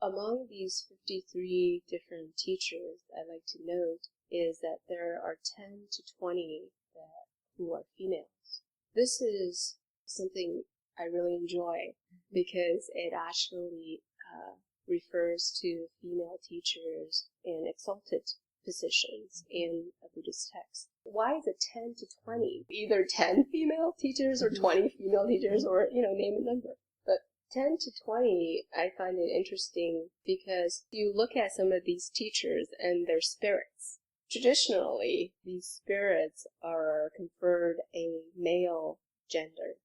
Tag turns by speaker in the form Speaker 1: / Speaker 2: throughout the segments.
Speaker 1: among these 53 different teachers, I'd like to note is that there are 10 to 20 who are females. This is something I really enjoy because it actually refers to female teachers in exalted positions in a Buddhist text. Why is it 10 to 20? Either 10 female teachers or 20 female teachers or, name a number. But 10 to 20, I find it interesting because you look at some of these teachers and their spirits. Traditionally, these spirits are conferred a male gender.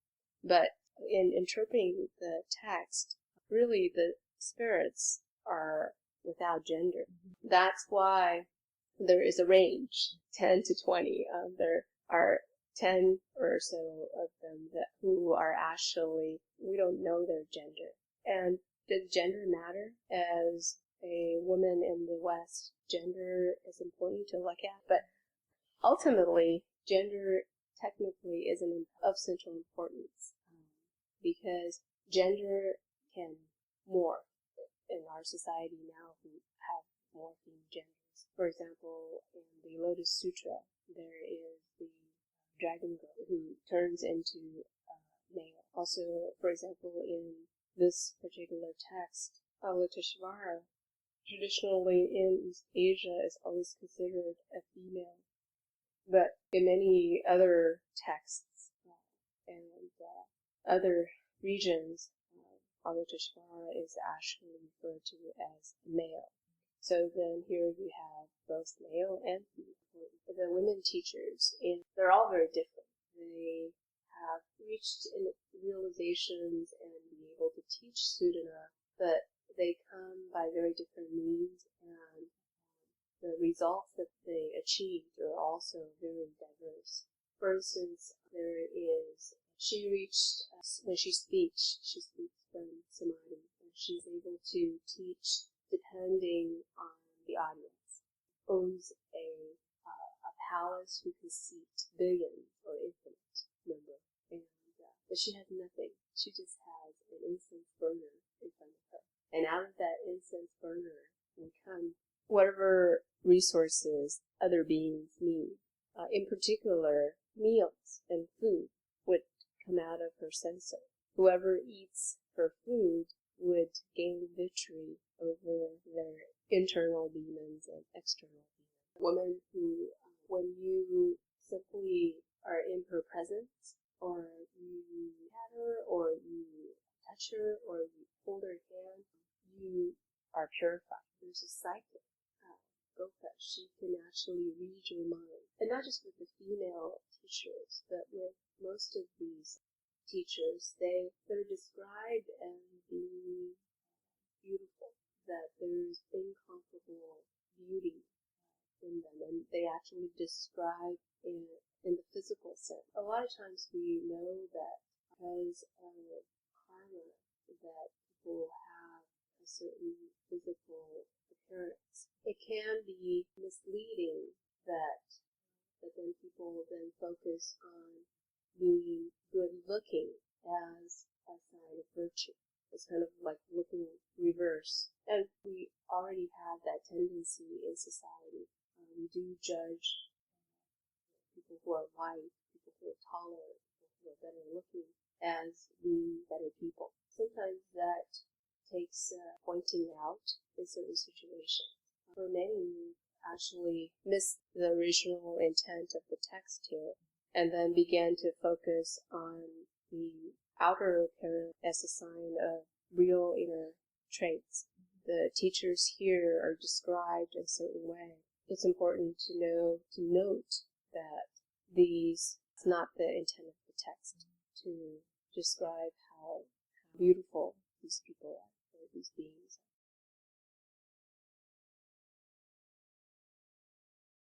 Speaker 1: But in interpreting the text, really the spirits are without gender. That's why there is a range, 10 to 20. There are 10 or so of them who are actually, we don't know their gender. And does gender matter? As a woman in the West, gender is important to look at. But ultimately, gender technically isn't of central importance because gender can morph in our society now who have morphing genders. For example, in the Lotus Sutra, there is the dragon girl who turns into a male. Also, for example, in this particular text, Avatamsaka, traditionally in East Asia, is always considered a female. But in many other texts and other regions, Avatamsaka is actually referred to as male. So then here you have both male and female. The women teachers, they're all very different. They have reached realizations and be able to teach Sudana, but they come by very different means, and the results that they achieved are also very diverse. For instance, she reached, when she speaks from Samadhi, and she's able to teach depending on the audience. Owns a palace who can seat billions or infinite number, but she has nothing. She just has an incense burner in front of her, and out of that incense burner will come whatever resources other beings need. In particular, meals and food would come out of her censer. Whoever eats her food would gain victory over their internal demons and external demons. Woman who, when you simply are in her presence, or you pat her, or you touch her, or you hold her hand, you are purified. There's a psychic, Gopa. She can actually read your mind. And not just with the female teachers, but with most of these teachers, they're described as being beautiful, that there's incomparable beauty in them, and they actually describe in the physical sense. A lot of times we know that because of karma, that people have a certain physical appearance. It can be misleading that then people then focus on being good looking as a sign of virtue. It's kind of like looking reverse. And we already have that tendency in society. We do judge people who are white, people who are taller, people who are better looking as being better people. Sometimes that takes pointing out in certain situations. For many, actually missed the original intent of the text here, and then began to focus on the outer appearance as a sign of real inner traits. The teachers here are described in a certain way. It's important to note that it's not the intent of the text to describe how beautiful these people are, or these beings